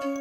Hello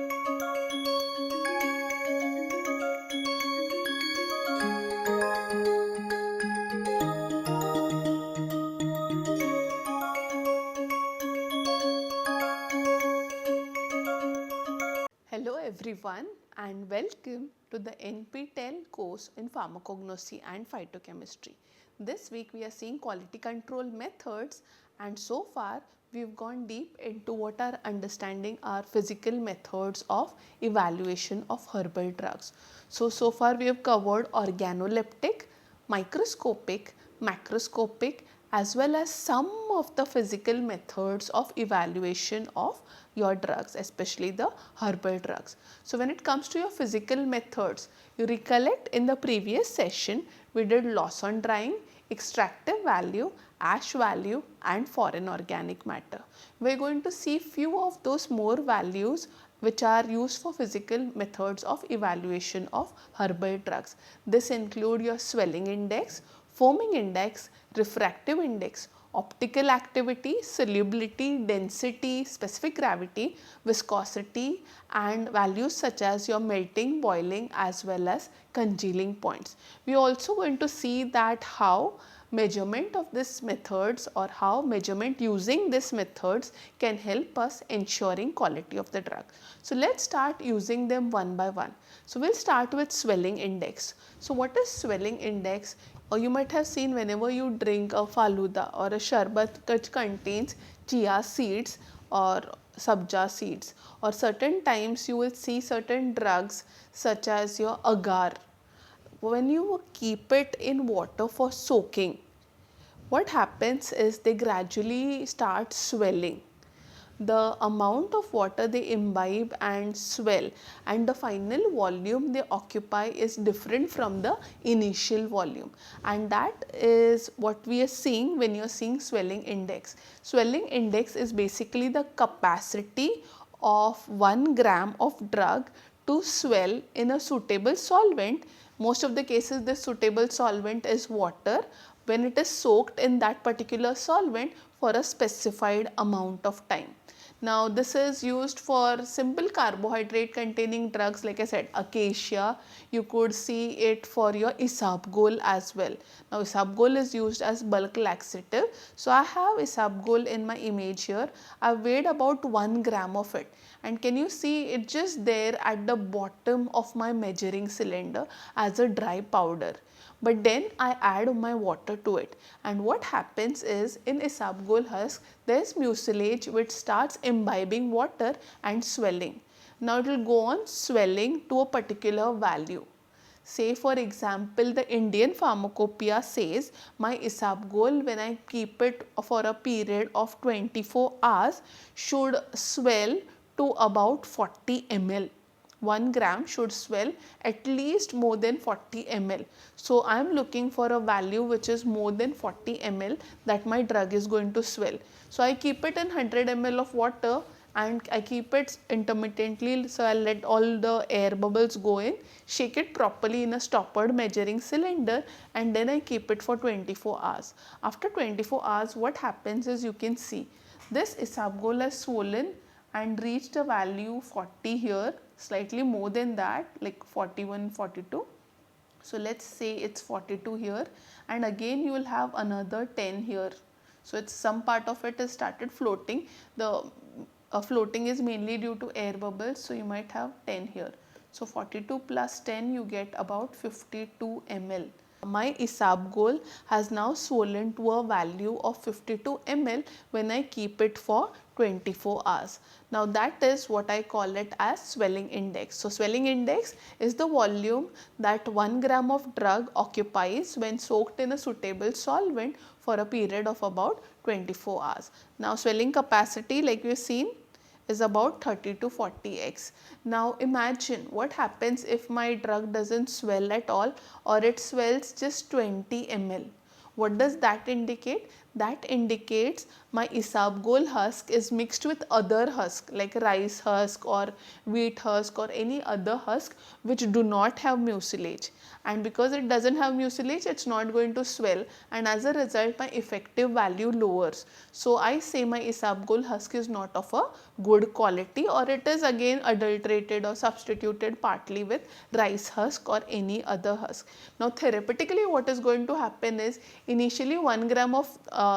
everyone and welcome to the NPTEL course in Pharmacognosy and Phytochemistry. This week we are seeing quality control methods, and so far we've gone deep into what our understanding are physical methods of evaluation of herbal drugs. So far we have covered organoleptic, microscopic, macroscopic as well as some of the physical methods of evaluation of your drugs, especially the herbal drugs. So when it comes to your physical methods, you recollect in the previous session we did loss on drying, extractive value, ash value and foreign organic matter. We are going to see few of those more values which are used for physical methods of evaluation of herbal drugs. This include your swelling index, foaming index, refractive index, optical activity, solubility, density, specific gravity, viscosity and values such as your melting, boiling as well as congealing points. We are also going to see that how measurement of these methods or how measurement using these methods can help us ensuring quality of the drug. So let's start using them one by one. So we'll start with swelling index. So what is swelling index? Or you might have seen whenever you drink a faluda or a sharbat which contains chia seeds or sabja seeds, or certain times you will see certain drugs such as your agar. When you keep it in water for soaking, what happens is they gradually start swelling. The amount of water they imbibe and swell and the final volume they occupy is different from the initial volume, and that is what we are seeing when you are seeing swelling index. Swelling index is basically the capacity of 1 gram of drug to swell in a suitable solvent. Most of the cases the suitable solvent is water when it is soaked in that particular solvent for a specified amount of time. Now this is used for simple carbohydrate containing drugs, like I said acacia. You could see it for your isabgol as well. Now isabgol is used as bulk laxative. So I have isabgol in my image here. I weighed about 1 gram of it, and can you see it just there at the bottom of my measuring cylinder as a dry powder. But then I add my water to it, and what happens is in isabgol husk there is mucilage which starts imbibing water and swelling. Now it will go on swelling to a particular value. Say for example the Indian Pharmacopoeia says my isabgol, when I keep it for a period of 24 hours, should swell to about 40 ml. 1 gram should swell at least more than 40 ml. So I am looking for a value which is more than 40 ml that my drug is going to swell. So I keep it in 100 ml of water and I keep it intermittently. So I let all the air bubbles go in, shake it properly in a stoppered measuring cylinder, and then I keep it for 24 hours. After 24 hours, what happens is you can see this isabgol has swollen and reached a value 40 here, slightly more than that, like 41, 42. So let's say it's 42 here, and again you will have another 10 here. So it's some part of it has started floating. The floating is mainly due to air bubbles, so you might have 10 here. So 42 plus 10, you get about 52 ml. My isabgol has now swollen to a value of 52 ml when I keep it for 24 hours. Now that is what I call it as swelling index. So swelling index is the volume that 1 gram of drug occupies when soaked in a suitable solvent for a period of about 24 hours. Now swelling capacity, like we have seen, is about 30 to 40x. Now imagine what happens if my drug doesn't swell at all, or it swells just 20 ml. What does that indicate? that indicates my isabgol husk is mixed with other husk like rice husk or wheat husk or any other husk which do not have mucilage, and because it doesn't have mucilage it's not going to swell, and as a result my effective value lowers. So I say my isabgol husk is not of a good quality, or it is again adulterated or substituted partly with rice husk or any other husk. Now therapeutically what is going to happen is, initially 1 gram of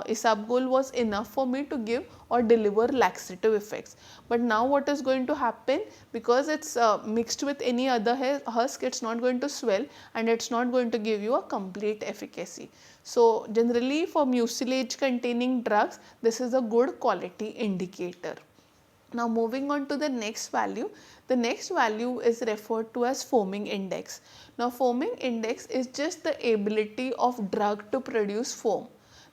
isabgol was enough for me to give or deliver laxative effects, but now what is going to happen, because it's mixed with any other husk, it's not going to swell and it's not going to give you a complete efficacy. So generally for mucilage containing drugs, this is a good quality indicator. Now moving on to the next value is referred to as foaming index. Now foaming index is just the ability of drug to produce foam.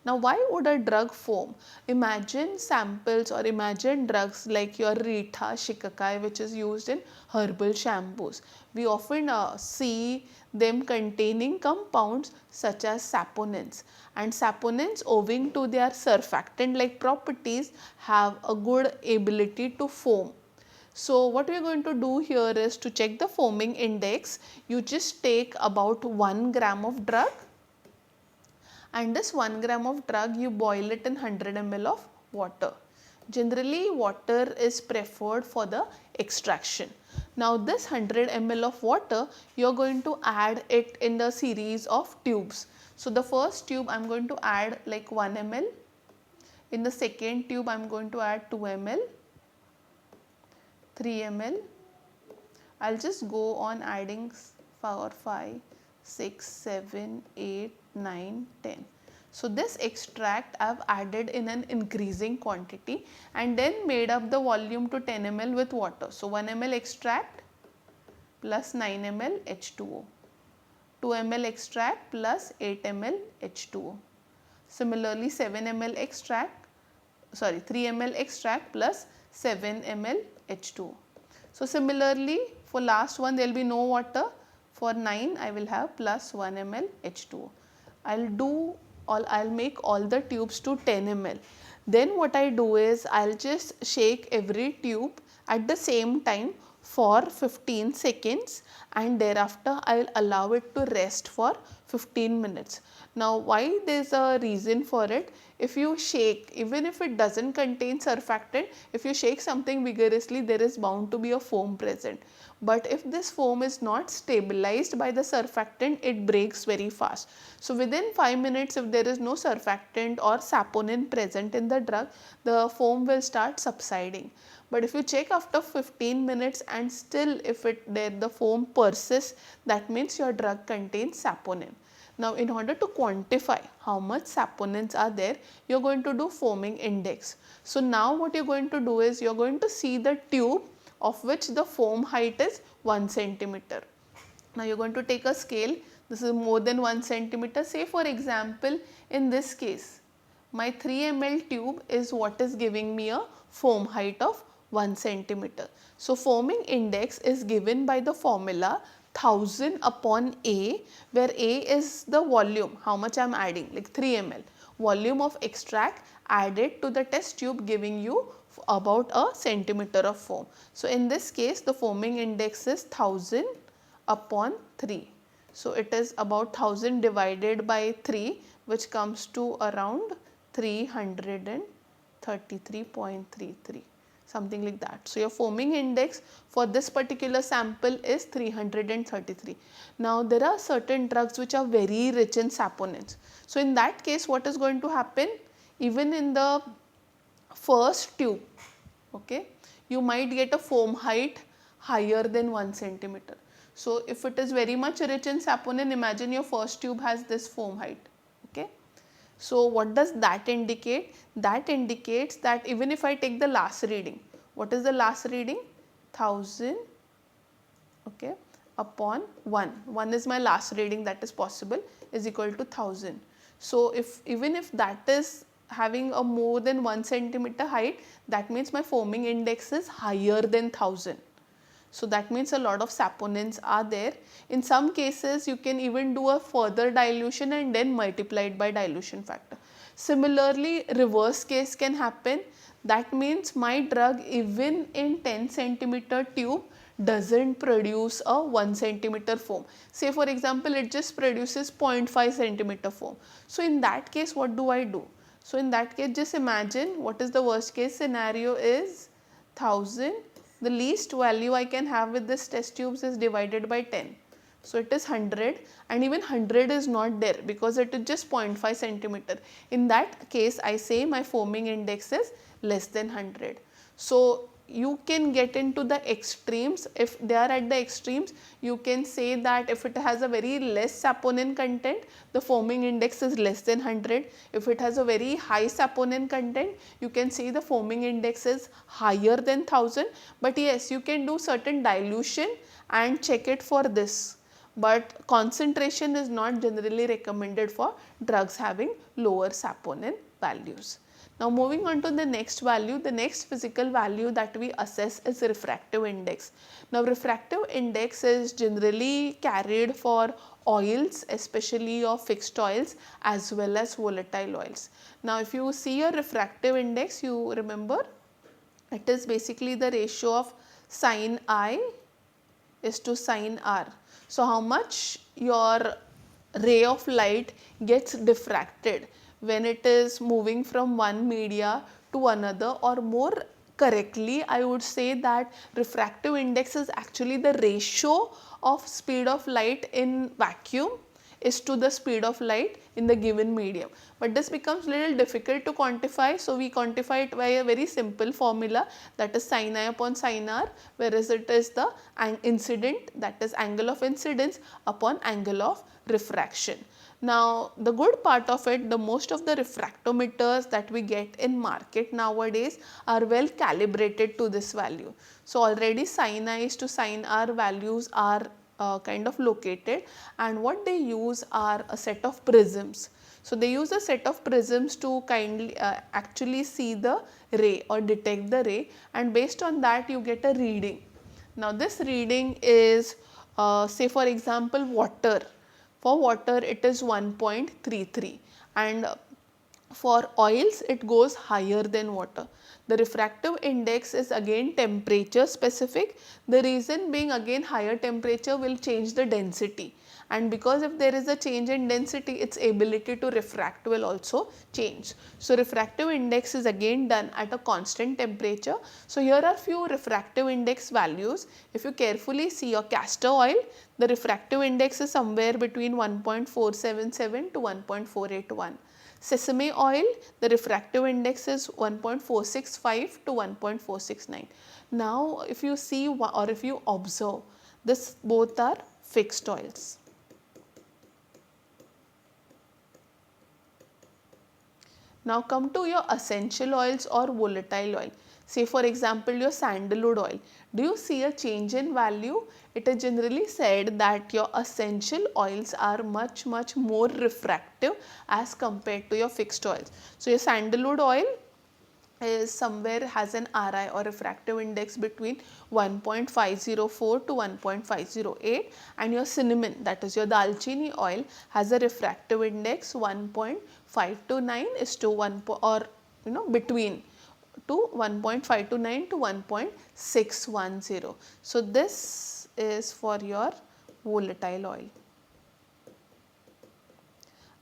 Now why would a drug foam? Imagine samples or imagine drugs like your Rita Shikakai, which is used in herbal shampoos. We often see them containing compounds such as saponins, and saponins, owing to their surfactant like properties, have a good ability to foam. So what we are going to do here is, to check the foaming index, you just take about 1 gram of drug, and this 1 gram of drug you boil it in 100 ml of water. Generally water is preferred for the extraction. Now this 100 ml of water, you are going to add it in the series of tubes. So the first tube I am going to add like 1 ml, in the second tube I am going to add 2 ml, 3 ml, I will just go on adding 4, 5, 6, 7, 8, 9, 10. So this extract I have added in an increasing quantity and then made up the volume to 10 ml with water. So 1 ml extract plus 9 ml H2O, 2 ml extract plus 8 ml H2O. Similarly 7 ml extract, 3 ml extract plus 7 ml H2O. So similarly for last one there will be no water. For 9 I will have plus 1 ml H2O. I'll make all the tubes to 10 ml. Then what I do is, I'll just shake every tube at the same time for 15 seconds and thereafter I'll allow it to rest for 15 minutes. Now why there's a reason for it? If you shake, even if it doesn't contain surfactant, if you shake something vigorously, there is bound to be a foam present. But if this foam is not stabilized by the surfactant, it breaks very fast. So within 5 minutes, if there is no surfactant or saponin present in the drug, the foam will start subsiding. But if you check after 15 minutes and still if the foam persists, that means your drug contains saponin. Now in order to quantify how much saponins are there, you are going to do foaming index. So now what you are going to do is, you are going to see the tube of which the foam height is 1 centimeter. Now you are going to take a scale, this is more than 1 centimeter. Say for example, in this case, my 3 ml tube is what is giving me a foam height of 1 centimeter. So foaming index is given by the formula 1000 upon A, where A is the volume, how much I am adding, like 3 ml, volume of extract added to the test tube, giving you about a centimeter of foam. So in this case the foaming index is 1000 upon 3. So it is about 1000 divided by 3, which comes to around 333.33, something like that. So your foaming index for this particular sample is 333. Now there are certain drugs which are very rich in saponins. So in that case what is going to happen? Even in the first tube, okay, you might get a foam height higher than 1 centimeter. So if it is very much rich in saponin, imagine your first tube has this foam height, okay. So what does that indicate? That indicates that even if I take the last reading, what is the last reading? 1000, okay, upon 1. 1 is my last reading that is possible, is equal to 1000. So even if that is having a more than 1 centimeter height, that means my foaming index is higher than 1000. So that means a lot of saponins are there. In some cases you can even do a further dilution and then multiply it by dilution factor. Similarly, reverse case can happen. That means my drug even in 10 centimeter tube doesn't produce a 1 centimeter foam. Say for example, it just produces 0.5 centimeter foam. So in that case, what do I do? So in that case, just imagine what is the worst case scenario is 1000. The least value I can have with this test tubes is divided by 10. So it is 100, and even 100 is not there because it is just 0.5 centimeter. In that case, I say my foaming index is less than 100. So you can get into the extremes. If they are at the extremes, you can say that if it has a very less saponin content, the foaming index is less than 100. If it has a very high saponin content, you can say the foaming index is higher than 1000. But yes, you can do certain dilution and check it for this. But concentration is not generally recommended for drugs having lower saponin values. Now moving on to the next value, the next physical value that we assess is refractive index. Now refractive index is generally carried for oils, especially of fixed oils as well as volatile oils. Now if you see a refractive index, you remember it is basically the ratio of sin I is to sin R. So how much your ray of light gets diffracted when it is moving from one media to another, or more correctly I would say that refractive index is actually the ratio of speed of light in vacuum is to the speed of light in the given medium. But this becomes little difficult to quantify, so we quantify it by a very simple formula, that is sin I upon sin R, whereas it is the incident, that is angle of incidence upon angle of refraction. Now the good part of it, the most of the refractometers that we get in market nowadays are well calibrated to this value. So already sin I is to sin R values are kind of located, and what they use are a set of prisms. So they use a set of prisms to kindly actually see the ray or detect the ray, and based on that you get a reading. Now this reading is say for example water. For water it is 1.33, and for oils it goes higher than water. The refractive index is again temperature specific. The reason being, again, higher temperature will change the density, and because if there is a change in density, its ability to refract will also change. So refractive index is again done at a constant temperature. So here are few refractive index values. If you carefully see your castor oil, the refractive index is somewhere between 1.477 to 1.481. Sesame oil, the refractive index is 1.465 to 1.469. Now if you see or if you observe, this both are fixed oils. Now come to your essential oils or volatile oil. Say for example your sandalwood oil. Do you see a change in value? It is generally said that your essential oils are much more refractive as compared to your fixed oils. So your sandalwood oil is somewhere has an RI or refractive index between 1.504 to 1.508, and your cinnamon, that is your dalchini oil, has a refractive index 1.529 is to 1 or between to 1.529 to 1.610. So this is for your volatile oil.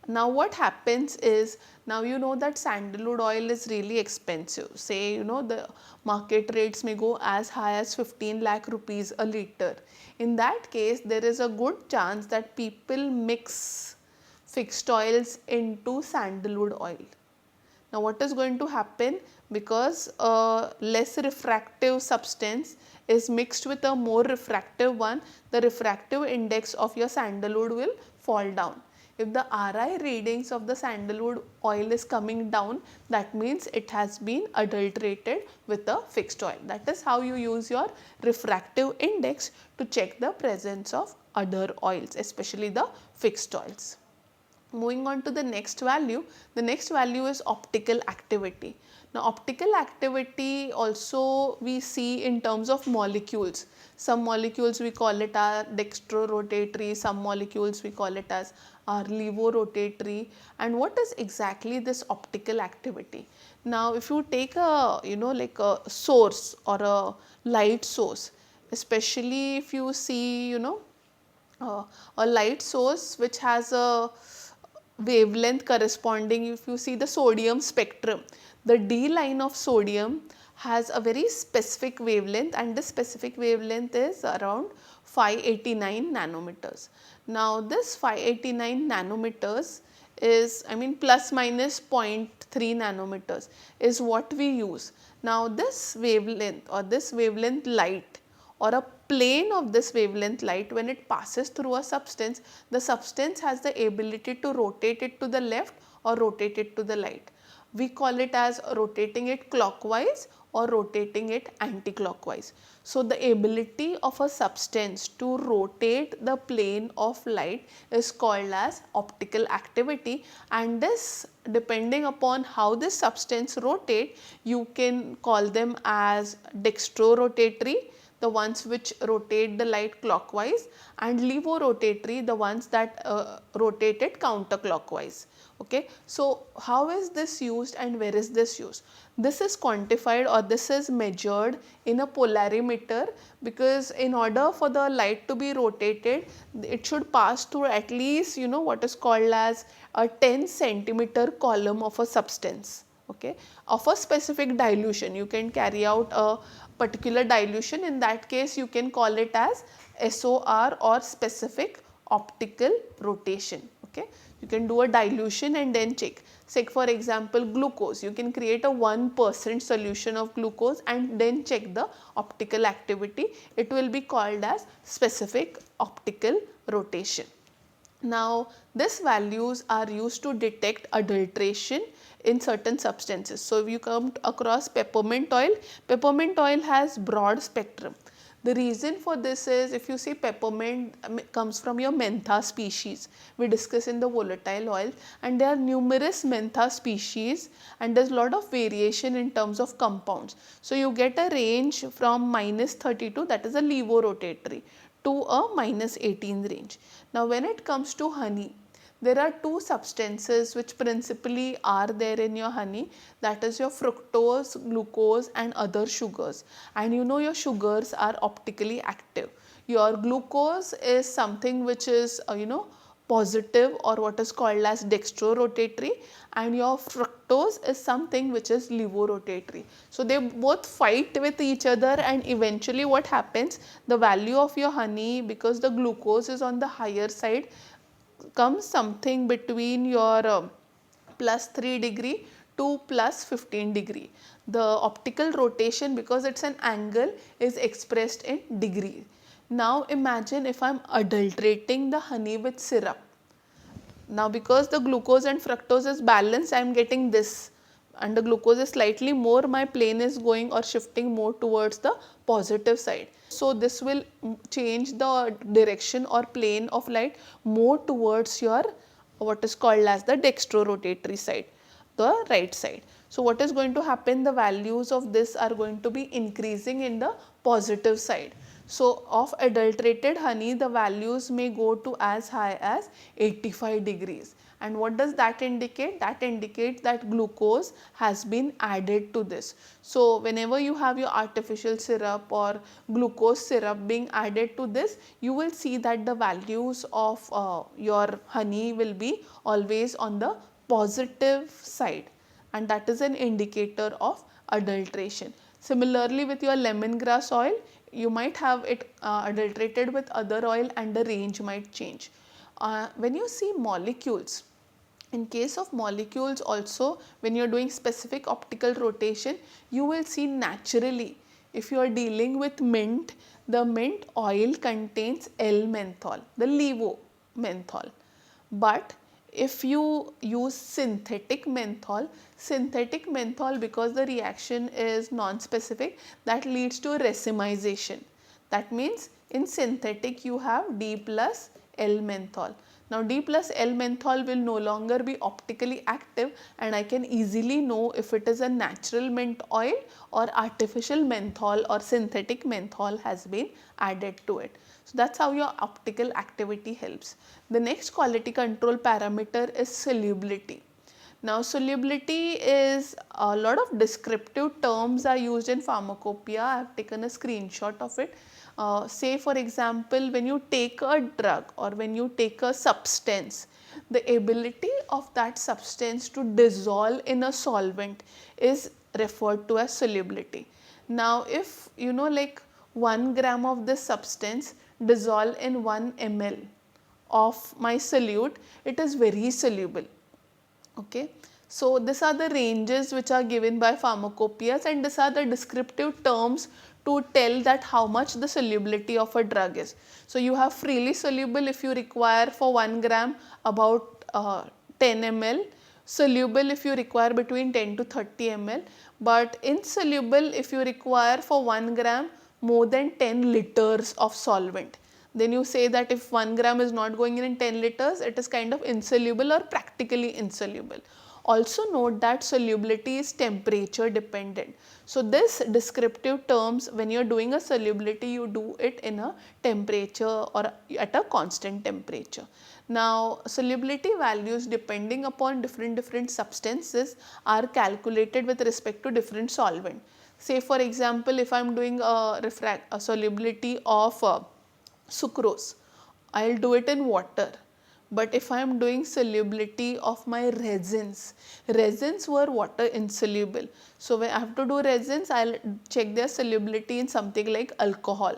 Now what happens is, now you know that sandalwood oil is really expensive. Say the market rates may go as high as 15 lakh rupees a liter. In that case, there is a good chance that people mix fixed oils into sandalwood oil. Now what is going to happen, because a less refractive substance is mixed with a more refractive one, the refractive index of your sandalwood will fall down. If the RI readings of the sandalwood oil is coming down, that means it has been adulterated with a fixed oil. That is how you use your refractive index to check the presence of other oils, especially the fixed oils. Moving on to the next value is optical activity. Now optical activity also we see in terms of molecules. Some molecules we call it as dextrorotatory, some molecules we call it as our levorotatory. And what is exactly this optical activity? Now if you take a like a source or a light source, especially if you see uh, a light source which has a wavelength corresponding, if you see the sodium spectrum, the D line of sodium has a very specific wavelength, and this specific wavelength is around 589 nanometers. Now this 589 nanometers is, I mean, plus minus zero point 0.3 nanometers is what we use. Now this wavelength or this wavelength light or a plane of this wavelength light, when it passes through a substance, the substance has the ability to rotate it to the left or rotate it to the right. We call it as rotating it clockwise or rotating it anti-clockwise. So the ability of a substance to rotate the plane of light is called as optical activity, and this, depending upon how this substance rotate, you can call them as dextrorotatory, the ones which rotate the light clockwise, and levorotatory, the ones that rotate it counterclockwise. Okay, so how is this used and where is this used? This is quantified or this is measured in a polarimeter, because in order for the light to be rotated, it should pass through at least what is called as a 10 centimeter column of a substance, okay, of a specific dilution. You can carry out a particular dilution. In that case, you can call it as SOR or specific optical rotation. Okay, you can do a dilution and then check. Say for example, glucose, you can create a 1% solution of glucose and then check the optical activity. It will be called as specific optical rotation. Now these values are used to detect adulteration in certain substances. So if you come across peppermint oil has broad spectrum. The reason for this is, if you see, peppermint comes from your mentha species. We discuss in the volatile oil, and there are numerous mentha species and there is a lot of variation in terms of compounds. So you get a range from -32, that is a levorotatory, to a -18 range. Now when it comes to honey, there are two substances which principally are there in your honey, that is your fructose, glucose and other sugars. And your sugars are optically active. Your glucose is something which is positive or what is called as dextrorotatory, and your fructose is something which is levorotatory. So they both fight with each other, and eventually what happens, the value of your honey, because the glucose is on the higher side, comes something between your +3 degree to +15 degree. The optical rotation, because it's an angle, is expressed in degree. Now imagine if I'm adulterating the honey with syrup. Now because the glucose and fructose is balanced, I am getting this, and the glucose is slightly more, my plane is going or shifting more towards the positive side. So this will change the direction or plane of light more towards your what is called as the dextrorotatory side, the right side. So what is going to happen, the values of this are going to be increasing in the positive side. So of adulterated honey, the values may go to as high as 85 degrees. And what does that indicate? That indicates that glucose has been added to this. So whenever you have your artificial syrup or glucose syrup being added to this, you will see that the values of your honey will be always on the positive side, and that is an indicator of adulteration. Similarly with your lemongrass oil, you might have it adulterated with other oil and the range might change. When you see molecules, in case of molecules also, when you are doing specific optical rotation, you will see naturally, if you are dealing with mint, the mint oil contains L-menthol, the levo menthol. But if you use synthetic menthol, because the reaction is non-specific, that leads to racemization. That means in synthetic you have D plus L menthol. Now D plus L menthol will no longer be optically active, and I can easily know if it is a natural mint oil or artificial menthol or synthetic menthol has been added to it. So that's how your optical activity helps. The next quality control parameter is solubility. Now solubility is a lot of descriptive terms are used in pharmacopoeia. I have taken a screenshot of it. Say for example, when you take a drug or when you take a substance, the ability of that substance to dissolve in a solvent is referred to as solubility. Now if you know, like 1 gram of this substance dissolve in 1 ml of my solute, it is very soluble. Okay. So these are the ranges which are given by pharmacopoeias, and these are the descriptive terms to tell that how much the solubility of a drug is. So you have freely soluble if you require for 1 gram about 10 ml, soluble if you require between 10 to 30 ml, but insoluble if you require for 1 gram more than 10 liters of solvent. Then you say that if 1 gram is not going in 10 liters, it is kind of insoluble or practically insoluble. Also note that solubility is temperature dependent. So this descriptive terms, when you are doing a solubility, you do it in a temperature or at a constant temperature. Now solubility values depending upon different substances are calculated with respect to different solvent. Say for example, if I am doing a solubility of sucrose, I'll do it in water. But if I am doing solubility of my resins, resins were water insoluble. So when I have to do resins, I'll check their solubility in something like alcohol.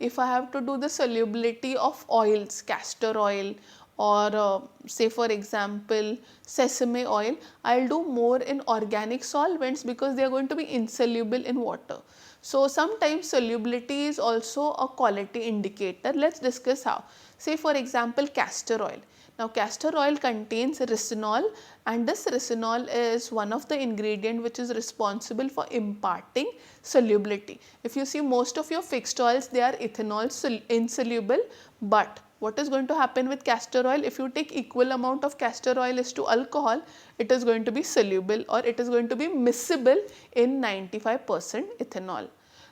If I have to do the solubility of oils, castor oil, or say for example sesame oil, I'll do more in organic solvents because they are going to be insoluble in water. So sometimes solubility is also a quality indicator. Let's discuss how. Say for example castor oil. Now castor oil contains resinol, and this resinol is one of the ingredient which is responsible for imparting solubility. If you see most of your fixed oils, they are ethanol insoluble, but what is going to happen with castor oil? If you take equal amount of castor oil as to alcohol, it is going to be soluble or it is going to be miscible in 95% ethanol.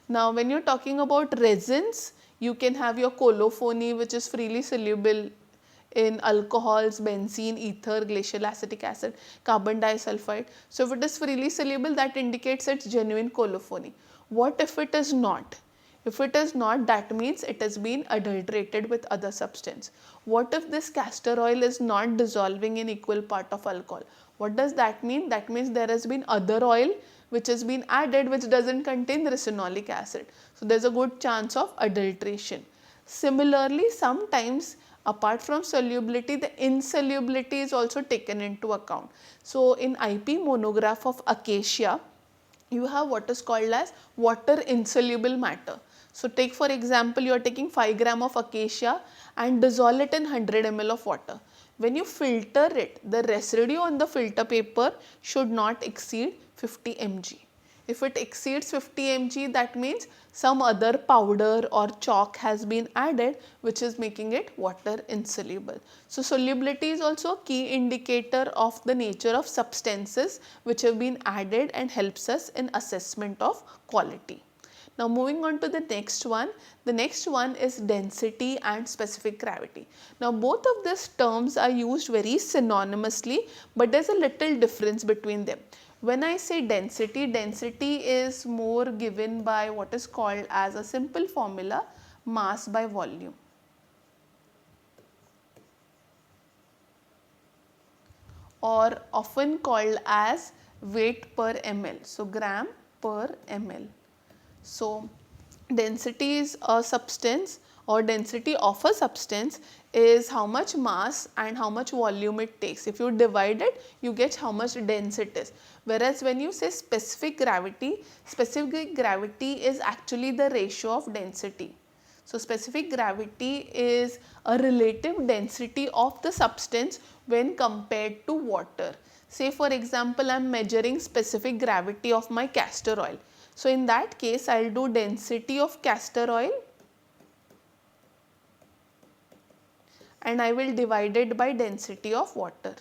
Now when you are talking about resins, you can have your colophony, which is freely soluble in alcohols, benzene, ether, glacial acetic acid, carbon disulfide. So if it is freely soluble, that indicates its genuine colophony. What if it is not? If it is not, that means it has been adulterated with other substance. What if this castor oil is not dissolving in equal part of alcohol? What does that mean? That means there has been other oil which has been added which doesn't contain resinolic acid. So there's a good chance of adulteration. Similarly, sometimes apart from solubility, the insolubility is also taken into account. So in IP monograph of acacia, you have what is called as water insoluble matter. So take for example, you are taking 5 gram of acacia and dissolve it in 100 ml of water. When you filter it, the residue on the filter paper should not exceed 50 mg. If it exceeds 50 mg, that means some other powder or chalk has been added which is making it water insoluble. So solubility is also a key indicator of the nature of substances which have been added and helps us in assessment of quality. Now moving on to the next one. The next one is density and specific gravity. Now both of these terms are used very synonymously, but there's a little difference between them. When I say density, density is more given by what is called as a simple formula, mass by volume. Or often called as weight per ml. So gram per ml. So density is a substance, or density of a substance is how much mass and how much volume it takes. If you divide it, you get how much dense it is. Whereas when you say specific gravity is actually the ratio of density. So specific gravity is a relative density of the substance when compared to water. Say for example, I am measuring specific gravity of my castor oil. So in that case, I will do density of castor oil and I will divide it by density of water.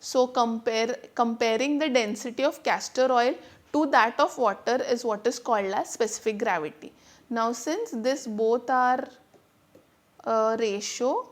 So comparing the density of castor oil to that of water is what is called as specific gravity. Now since this both are a ratio,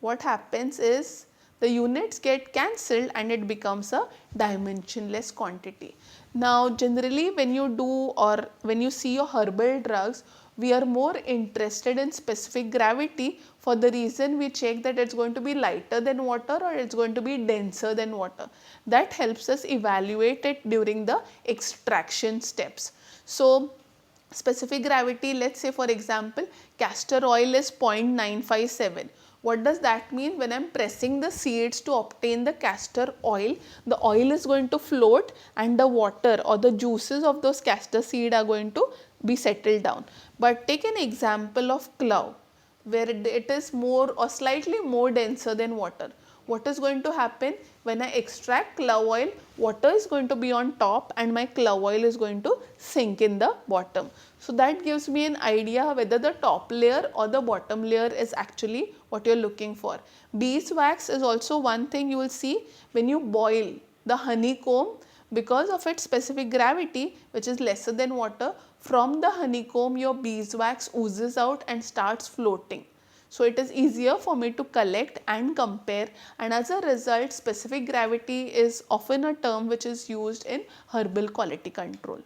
what happens is the units get cancelled and it becomes a dimensionless quantity. Now generally when you do or when you see your herbal drugs, we are more interested in specific gravity for the reason we check that it's going to be lighter than water or it's going to be denser than water. That helps us evaluate it during the extraction steps. So specific gravity, let's say for example castor oil is 0.957. What does that mean? When I am pressing the seeds to obtain the castor oil, the oil is going to float and the water or the juices of those castor seed are going to be settled down. But take an example of clove where it is more or slightly more denser than water. What is going to happen? When I extract clove oil, water is going to be on top and my clove oil is going to sink in the bottom. So that gives me an idea whether the top layer or the bottom layer is actually what you are looking for. Beeswax is also one thing you will see when you boil the honeycomb. Because of its specific gravity, which is lesser than water, from the honeycomb your beeswax oozes out and starts floating. So it is easier for me to collect and compare, and as a result specific gravity is often a term which is used in herbal quality control.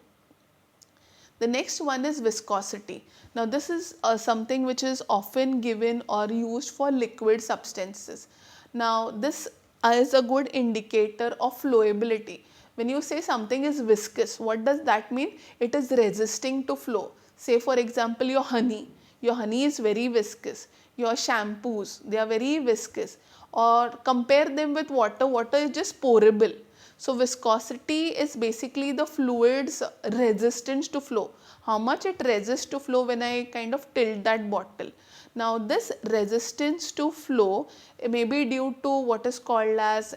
The next one is viscosity. Now this is something which is often given or used for liquid substances. Now this is a good indicator of flowability. When you say something is viscous, what does that mean? It is resisting to flow. Say for example your honey. Your honey is very viscous. Your shampoos, they are very viscous. Or compare them with water. Water is just pourable. So viscosity is basically the fluid's resistance to flow. How much it resists to flow when I kind of tilt that bottle. Now this resistance to flow may be due to what is called as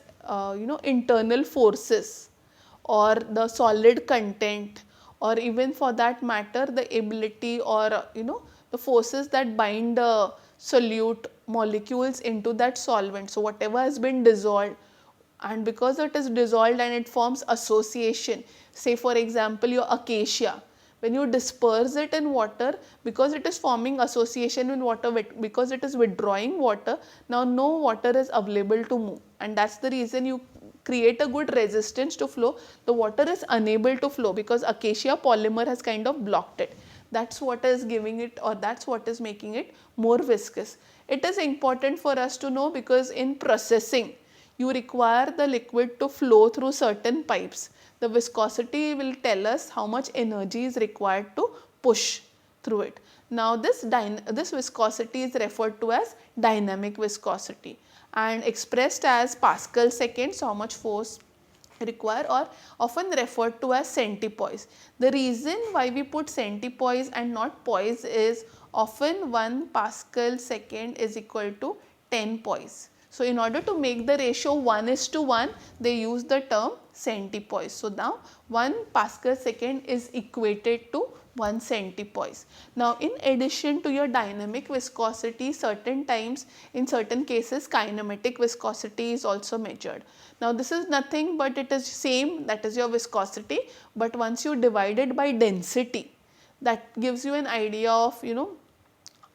internal forces or the solid content, or even for that matter the ability or the forces that bind solute molecules into that solvent. So whatever has been dissolved, and because it is dissolved and it forms association, say for example your acacia, when you disperse it in water, because it is forming association in water, because it is withdrawing water, now no water is available to move, and that's the reason you create a good resistance to flow. The water is unable to flow because acacia polymer has kind of blocked it. That's what is giving it, or that's what is making it more viscous. It is important for us to know because in processing you require the liquid to flow through certain pipes. The viscosity will tell us how much energy is required to push through it. Now this viscosity is referred to as dynamic viscosity and expressed as Pascal seconds, how much force require, or often referred to as centipoise. The reason why we put centipoise and not poise is often 1 Pascal second is equal to 10 poise. So in order to make the ratio 1:1, they use the term centipoise. So now 1 Pascal second is equated to 1 centipoise. Now in addition to your dynamic viscosity, certain times in certain cases kinematic viscosity is also measured. Now this is nothing but it is same, that is your viscosity, but once you divide it by density, that gives you an idea of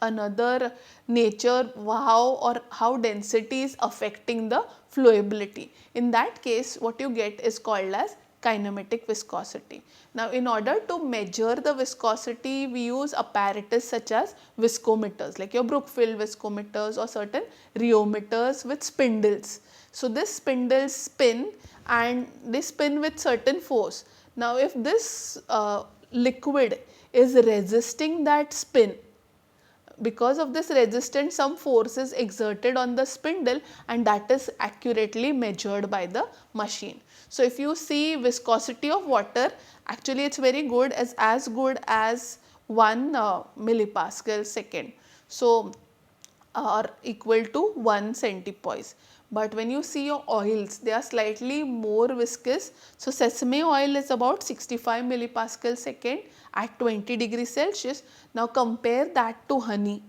another nature how density is affecting the flowability. In that case what you get is called as kinematic viscosity. Now in order to measure the viscosity, we use apparatus such as viscometers like your Brookfield viscometers or certain rheometers with spindles. So this spindles spin and they spin with certain force. Now if this liquid is resisting that spin, because of this resistance some force is exerted on the spindle and that is accurately measured by the machine. So if you see viscosity of water, actually it's very good, as good as 1 millipascal second, so or equal to 1 centipoise. But when you see your oils, they are slightly more viscous. So sesame oil is about 65 millipascal second at 20 degrees Celsius. Now compare that to honey.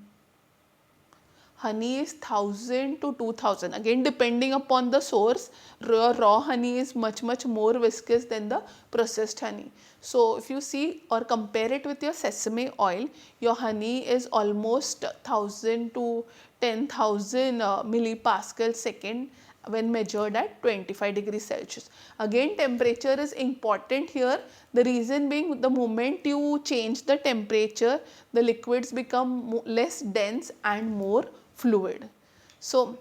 honey is 1000 to 2000, again depending upon the source. Raw honey is much more viscous than the processed honey. So if you see or compare it with your sesame oil, your honey is almost 1000 to 10,000 millipascal second when measured at 25 degrees Celsius. Again, temperature is important here. The reason being, the moment you change the temperature, the liquids become less dense and more fluid. So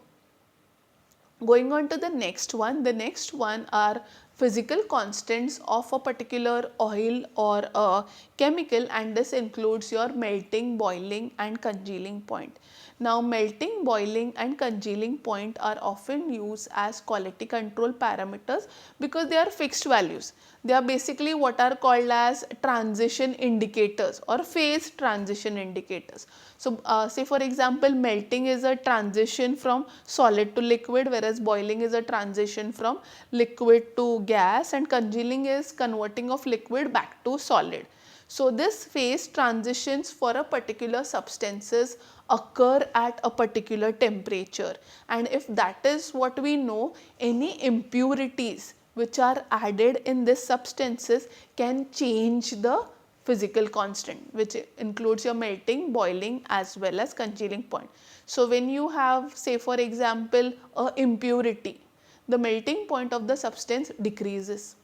going on to the next one are physical constants of a particular oil or a chemical, and this includes your melting, boiling and congealing point. Now melting, boiling and congealing point are often used as quality control parameters because they are fixed values. They are basically what are called as transition indicators or phase transition indicators. So say for example, melting is a transition from solid to liquid, whereas boiling is a transition from liquid to gas, and congealing is converting of liquid back to solid. So this phase transitions for a particular substances occur at a particular temperature, and if that is what we know, any impurities which are added in this substances can change the physical constant, which includes your melting, boiling as well as congealing point. So when you have, say for example, a impurity, the melting point of the substance decreases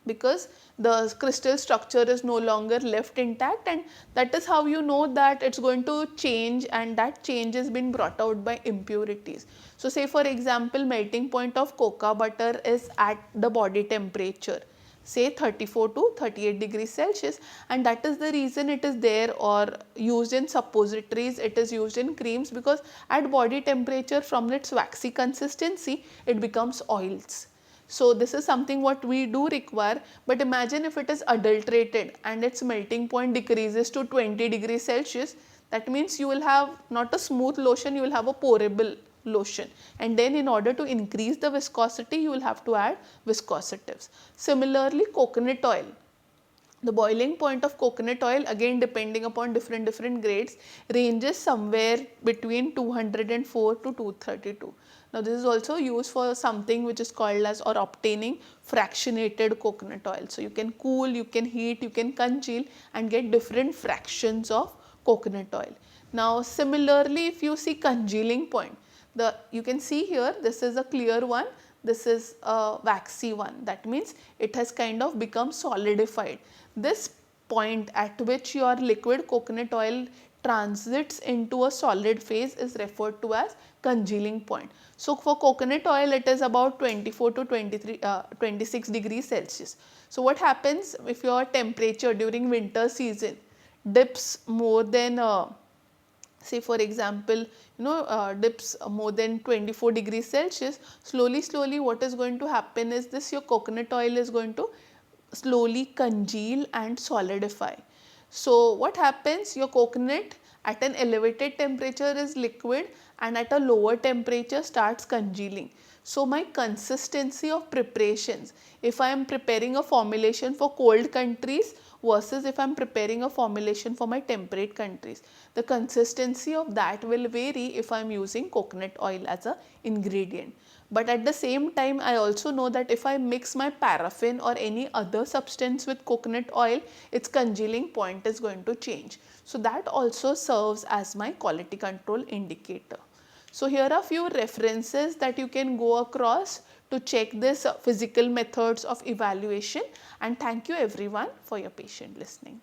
because the crystal structure is no longer left intact, and that is how you know that it's going to change, and that change has been brought out by impurities. So say for example, melting point of cocoa butter is at the body temperature, say 34 to 38 degrees Celsius, and that is the reason it is there or used in suppositories, it is used in creams, because at body temperature from its waxy consistency it becomes oils. So this is something what we do require, but imagine if it is adulterated and its melting point decreases to 20 degrees Celsius, that means you will have not a smooth lotion, you will have a pourable lotion, and then in order to increase the viscosity you will have to add viscositives. Similarly, coconut oil. The boiling point of coconut oil, again depending upon different grades, ranges somewhere between 204 to 232. Now this is also used for something which is called as or obtaining fractionated coconut oil. So you can cool, you can heat, you can congeal and get different fractions of coconut oil. Now similarly, if you see congealing point, you can see here this is a clear one, this is a waxy one, that means it has kind of become solidified. This point at which your liquid coconut oil transits into a solid phase is referred to as congealing point. So for coconut oil it is about 24 to 26 degrees Celsius. So what happens if your temperature during winter season dips more than say for example dips more than 24 degrees Celsius, slowly what is going to happen is this, your coconut oil is going to slowly congeal and solidify. So what happens, your coconut at an elevated temperature is liquid and at a lower temperature starts congealing. So my consistency of preparations, if I am preparing a formulation for cold countries versus if I am preparing a formulation for my temperate countries, the consistency of that will vary if I am using coconut oil as an ingredient. But at the same time, I also know that if I mix my paraffin or any other substance with coconut oil, its congealing point is going to change. So that also serves as my quality control indicator. So here are few references that you can go across to check this physical methods of evaluation, and thank you everyone for your patient listening.